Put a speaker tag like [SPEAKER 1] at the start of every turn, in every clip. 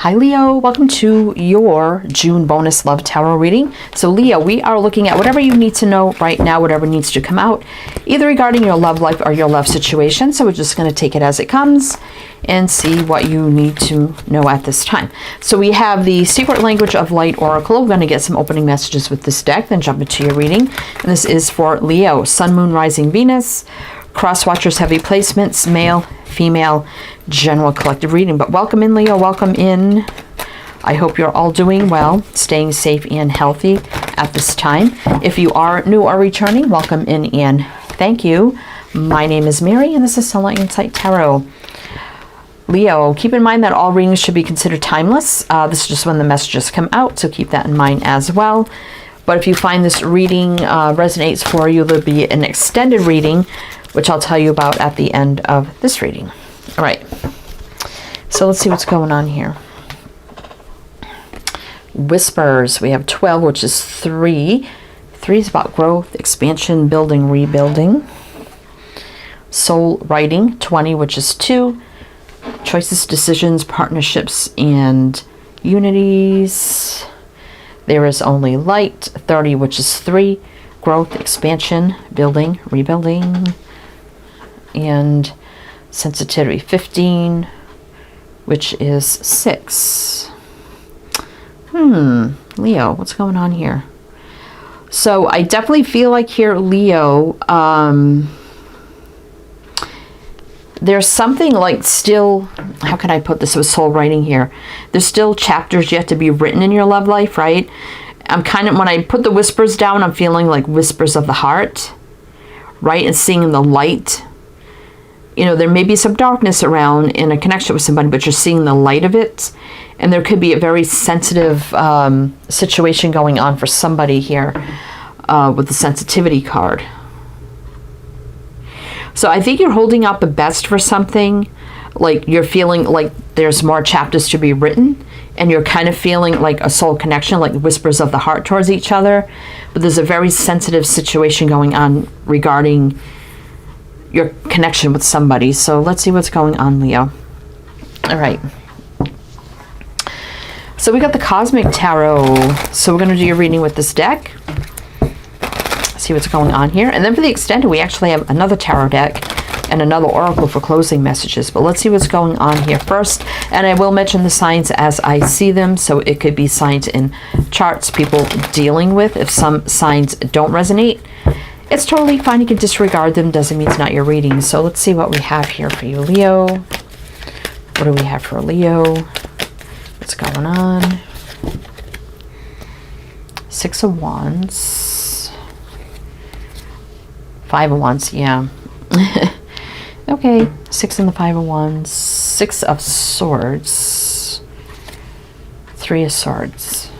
[SPEAKER 1] Hi Leo, welcome to your June bonus love tarot reading. So Leo, we are looking at whatever you need to know right now, whatever needs to come out, either regarding your love life or your love situation. So we're just going to take it as it comes and see what you need to know at this time. So we have the Secret Language of Light Oracle. We're going to get some opening messages with this deck, then jump into your reading. And this is for Leo, Sun, Moon, Rising, Venus, Cross Watchers, Heavy Placements, Male, Female, General Collective Reading. But welcome in, Leo. Welcome in. I hope you're all doing well, staying safe and healthy at this time. If you are new or returning, welcome in and thank you. My name is Mary, and this is Solar Insight Tarot. Leo, keep in mind that all readings should be considered timeless. This is just when the messages come out, so keep that in mind as well. But if you find this reading resonates for you, there'll be an extended reading, which I'll tell you about at the end of this reading. All right, so let's see what's going on here. Whispers, we have 12, which is 3. 3 is about growth, expansion, building, rebuilding. Soul writing, 20, which is 2. Choices, decisions, partnerships, and unities. There is only light, 30, which is 3. Growth, expansion, building, rebuilding. And sensitivity, 15, which is 6. Leo, what's going on here? So I definitely feel like here, Leo, there's something like still, how can I put this with soul writing here? There's still chapters yet to be written in your love life, right? I'm kind of, when I put the whispers down, I'm feeling like whispers of the heart, right? And seeing the light. You know, there may be some darkness around in a connection with somebody, but you're seeing the light of it. And there could be a very sensitive situation going on for somebody here with the sensitivity card. So I think you're holding out the best for something. Like you're feeling like there's more chapters to be written. And you're kind of feeling like a soul connection, like whispers of the heart towards each other. But there's a very sensitive situation going on regarding your connection with somebody. So let's see what's going on, Leo. All right. So we got the Cosmic Tarot. So we're going to do your reading with this deck. See what's going on here. And then for the extended, we actually have another tarot deck and another oracle for closing messages. But let's see what's going on here first. And I will mention the signs as I see them. So it could be signs in charts people dealing with. If some signs don't resonate, it's totally fine. You can disregard them. Doesn't mean it's not your reading. So let's see what we have here for you, Leo. What do we have for Leo? What's going on? 6 of Wands. 5 of Wands, yeah. Okay, 6 and the 5 of Wands. 6 of Swords. 3 of Swords.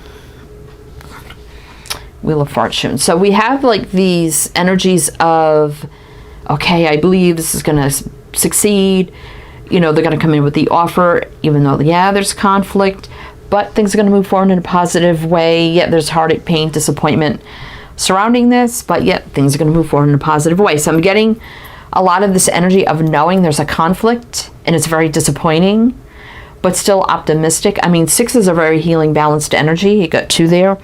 [SPEAKER 1] Wheel of Fortune. So we have like these energies of, okay, I believe this is going to succeed. You know, they're going to come in with the offer, even though, yeah, there's conflict, but things are going to move forward in a positive way. Yet there's heartache, pain, disappointment surrounding this, but yet things are going to move forward in a positive way. So I'm getting a lot of this energy of knowing there's a conflict and it's very disappointing, but still optimistic. I mean, 6 is a very healing, balanced energy. You got 2 there.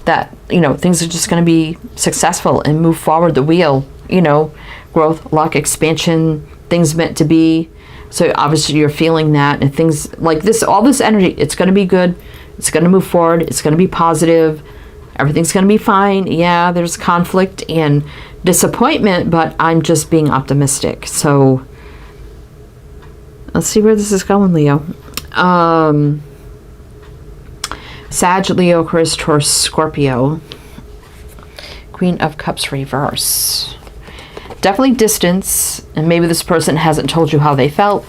[SPEAKER 1] That, you know, things are just going to be successful and move forward the wheel, you know, growth, luck, expansion, things meant to be. So obviously you're feeling that, and things like this, all this energy, it's going to be good. It's going to move forward. It's going to be positive. Everything's going to be fine. Yeah, there's conflict and disappointment, but I'm just being optimistic. So let's see where this is going, Leo. Sag, Leo, Aquarius, Taurus, Scorpio. Queen of Cups reverse. Definitely distance, and maybe this person hasn't told you how they felt.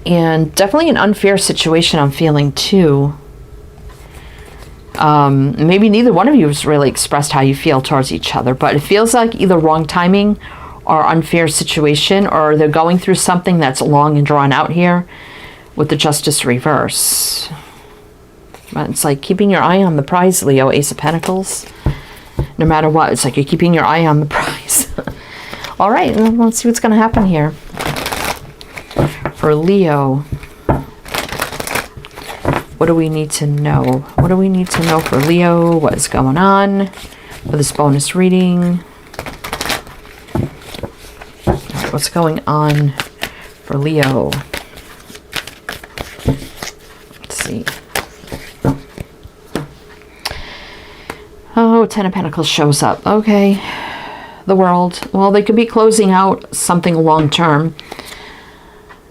[SPEAKER 1] And definitely an unfair situation I'm feeling too. Maybe neither one of you has really expressed how you feel towards each other, but it feels like either wrong timing or unfair situation, or they're going through something that's long and drawn out here with the Justice reverse. But it's like keeping your eye on the prize, Leo, Ace of Pentacles. No matter what, it's like you're keeping your eye on the prize. All right, let's see what's going to happen here. For Leo, What do we need to know? What do we need to know for Leo? What is going on for this bonus reading? All right, what's going on for Leo? Let's see. Oh, Ten of Pentacles shows up. Okay. The World. Well, they could be closing out something long-term.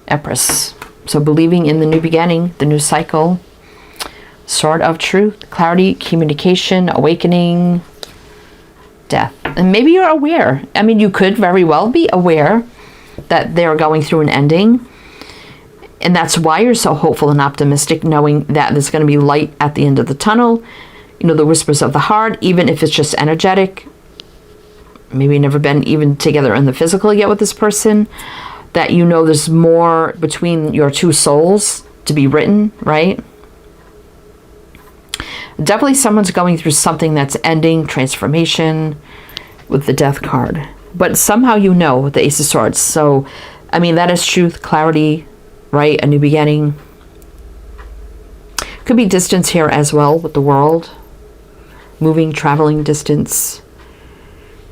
[SPEAKER 1] Empress. So believing in the new beginning, the new cycle. Sword of Truth. Clarity, communication, awakening, death. And maybe you're aware. I mean, you could very well be aware that they're going through an ending. And that's why you're so hopeful and optimistic, knowing that there's going to be light at the end of the tunnel. You know, the whispers of the heart, even if it's just energetic. Maybe you've never been even together in the physical yet with this person. That you know there's more between your two souls to be written, right? Definitely someone's going through something that's ending, transformation with the Death card. But somehow you know with the Ace of Swords. So, I mean, that is truth, clarity, right? A new beginning. Could be distance here as well with the World. Moving, traveling distance.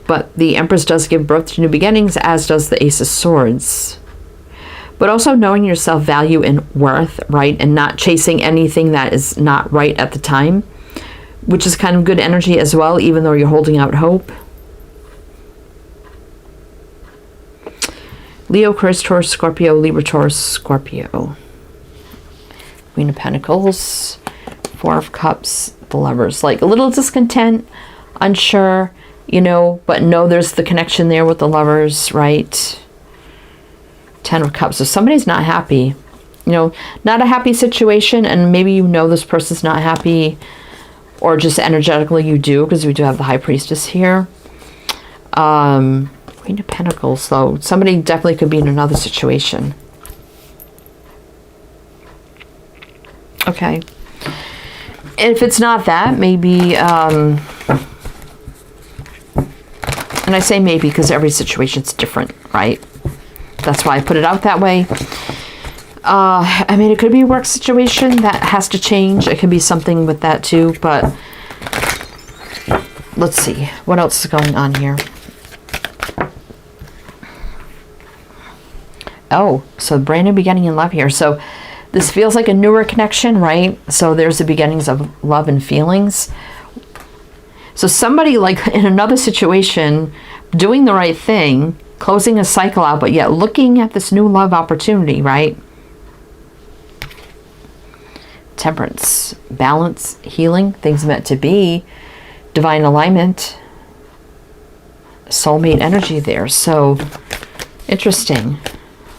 [SPEAKER 1] But the Empress does give birth to new beginnings, as does the Ace of Swords. But also knowing your self-value and worth, right? And not chasing anything that is not right at the time. Which is kind of good energy as well, even though you're holding out hope. Leo, Aquarius, Taurus, Scorpio, Libra, Taurus, Scorpio. Queen of Pentacles. Four of Cups. The Lovers. Like a little discontent, unsure, you know, but no, there's the connection there with the Lovers, right? Ten of Cups. So somebody's not happy. You know, not a happy situation, and maybe you know this person's not happy, or just energetically you do, because we do have the High Priestess here. Queen of Pentacles, so somebody definitely could be in another situation. Okay. If it's not that, maybe, and I say maybe because every situation's different, right? That's why I put it out that way. I mean, it could be a work situation that has to change. It could be something with that too, but let's see. What else is going on here? Oh, so brand new beginning in love here. So this feels like a newer connection, right? So there's the beginnings of love and feelings. So somebody like in another situation, doing the right thing, closing a cycle out, but yet looking at this new love opportunity, right? Temperance, balance, healing, things meant to be, divine alignment, soulmate energy there. So interesting.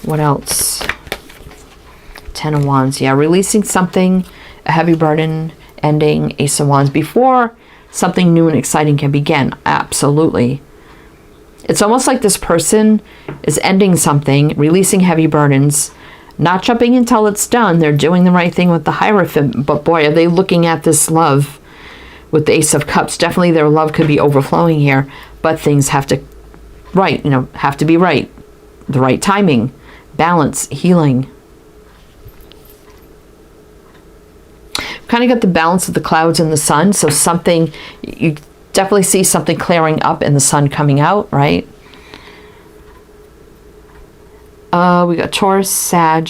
[SPEAKER 1] What else? Ten of Wands. Yeah, releasing something, a heavy burden, ending. Ace of Wands. Before something new and exciting can begin. Absolutely. It's almost like this person is ending something, releasing heavy burdens, not jumping until it's done. They're doing the right thing with the Hierophant. But boy, are they looking at this love with the Ace of Cups. Definitely their love could be overflowing here, but things have to have to be right. The right timing, balance, healing. Kind of got the balance of the clouds and the sun. So something, you definitely see something clearing up and the sun coming out, right? We got Taurus, Sag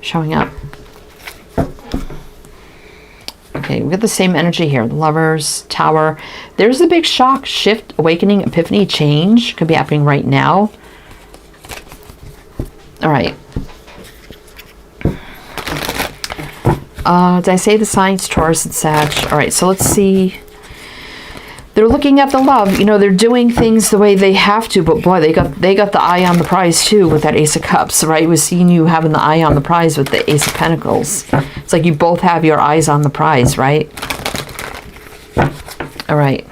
[SPEAKER 1] showing up. Okay, we got the same energy here. The Lovers, Tower. There's the big shock, shift, awakening, epiphany, change. Could be happening right now. All right. Did I say the signs? Taurus and Sag. All right, so let's see. They're looking at the love. You know, they're doing things the way they have to, but boy, they got the eye on the prize too with that Ace of Cups, right? We're seeing you having the eye on the prize with the Ace of Pentacles. It's like you both have your eyes on the prize, right? All right.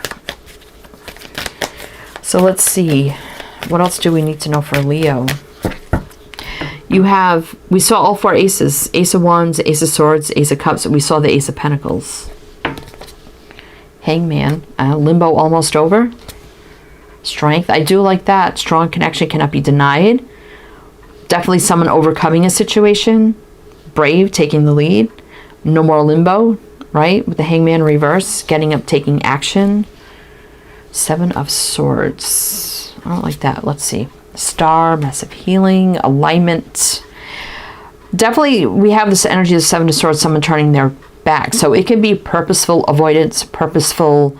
[SPEAKER 1] So let's see. What else do we need to know for Leo? We saw all four aces. Ace of Wands, Ace of Swords, Ace of Cups. We saw the Ace of Pentacles. Hangman. Limbo almost over. Strength. I do like that. Strong connection cannot be denied. Definitely someone overcoming a situation. Brave, taking the lead. No more limbo, right? With the Hangman reverse, getting up, taking action. 7 of Swords. I don't like that. Let's see. Star, massive healing, alignment. Definitely, we have this energy of 7 of Swords, someone turning their back. So it can be purposeful avoidance, purposeful,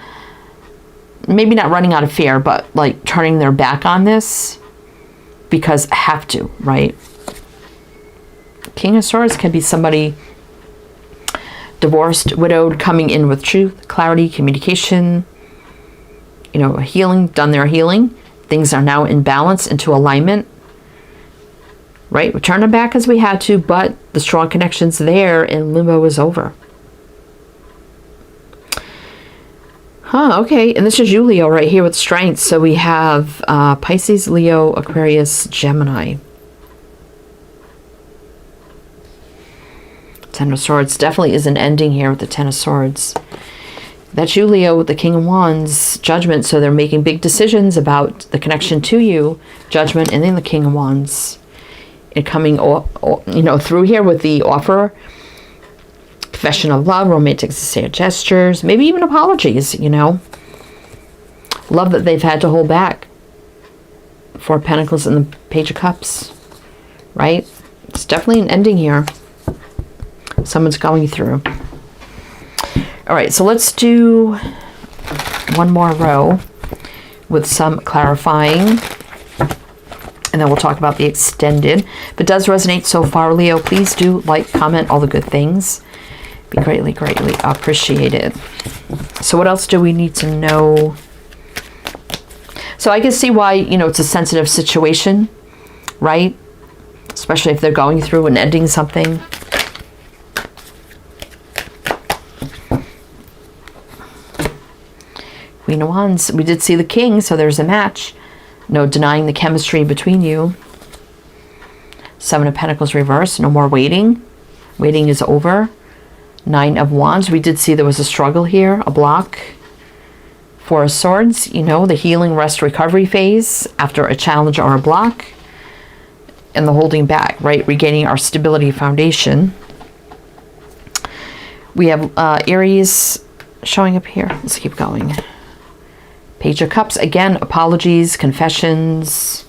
[SPEAKER 1] maybe not running out of fear, but like turning their back on this because have to, right? King of Swords can be somebody divorced, widowed, coming in with truth, clarity, communication, you know, healing, done their healing. Things are now in balance, into alignment, right? We turn them back as we had to, but the strong connection's there and limbo is over. Okay. And this is you, Leo, right here with strength. So we have Pisces, Leo, Aquarius, Gemini. 10 of Swords definitely is an ending here with the 10 of Swords. That's you, Leo, with the King of Wands, Judgment. So they're making big decisions about the connection to you, Judgment, and then the King of Wands. And coming, you know, through here with the offer, confession of love, romantic sincere gestures, maybe even apologies, you know. Love that they've had to hold back. 4 of Pentacles and the Page of Cups, right? It's definitely an ending here. Someone's going through. All right, so let's do one more row with some clarifying, and then we'll talk about the extended. If it does resonate so far, Leo, please do like, comment, all the good things. Be greatly, greatly appreciated. So what else do we need to know? So I can see why, you know, it's a sensitive situation, right? Especially if they're going through and ending something. Queen of Wands. We did see the King, so there's a match. No denying the chemistry between you. 7 of Pentacles reverse. No more waiting. Waiting is over. 9 of Wands. We did see there was a struggle here, a block. 4 of Swords. You know, the healing, rest, recovery phase after a challenge or a block. And the holding back, right? Regaining our stability foundation. We have Aries showing up here. Let's keep going. Page of Cups, again, apologies, confessions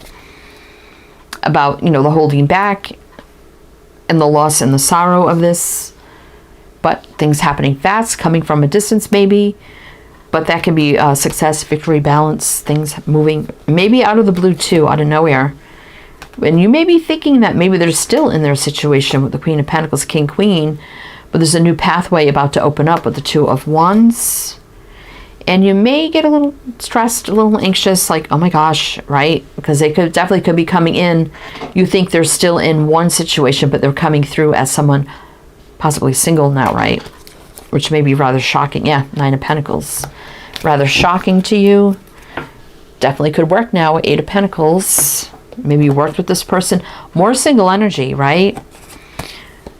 [SPEAKER 1] about, you know, the holding back and the loss and the sorrow of this. But things happening fast, coming from a distance maybe. But that can be success, victory, balance, things moving maybe out of the blue too, out of nowhere. And you may be thinking that maybe they're still in their situation with the Queen of Pentacles, King, Queen. But there's a new pathway about to open up with the 2 of Wands. And you may get a little stressed, a little anxious, like, oh my gosh, right? Because they definitely could be coming in. You think they're still in one situation, but they're coming through as someone possibly single now, right? Which may be rather shocking. Yeah, 9 of Pentacles. Rather shocking to you. Definitely could work now. 8 of Pentacles. Maybe you worked with this person. More single energy, right?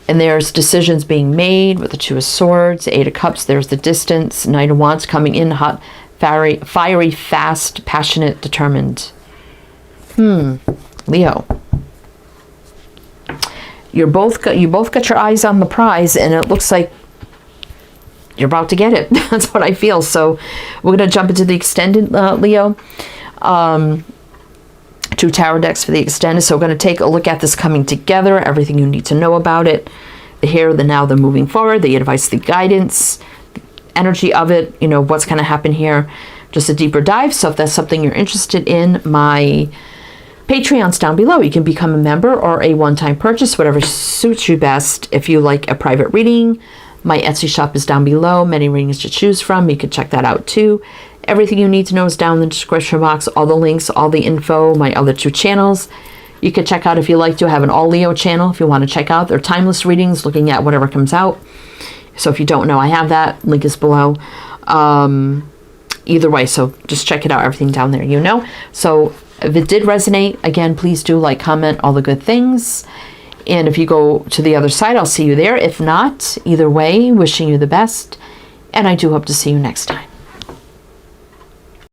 [SPEAKER 1] And there's decisions being made with the 2 of Swords, 8 of Cups. There's the distance. 9 of Wands coming in hot, fiery, fast, passionate, determined. Leo. You both got your eyes on the prize, and it looks like you're about to get it. That's what I feel. So we're going to jump into the extended, Leo. 2 tarot decks for the extended. So we're going to take a look at this coming together, everything you need to know about it, the here, the now, the moving forward, the advice, the guidance, the energy of it, you know, what's going to happen here, just a deeper dive. So if that's something you're interested in, my Patreon's down below. You can become a member or a one-time purchase, whatever suits you best. If you like a private reading, my Etsy shop is down below. Many readings to choose from. You can check that out too. Everything you need to know is down in the description box. All the links, all the info, my other 2 channels. You can check out if you like to. I have an All Leo channel if you want to check out. They're timeless readings, looking at whatever comes out. So if you don't know, I have that. Link is below. Either way, so just check it out. Everything down there, you know. So if it did resonate, again, please do like, comment, all the good things. And if you go to the other side, I'll see you there. If not, either way, wishing you the best. And I do hope to see you next time.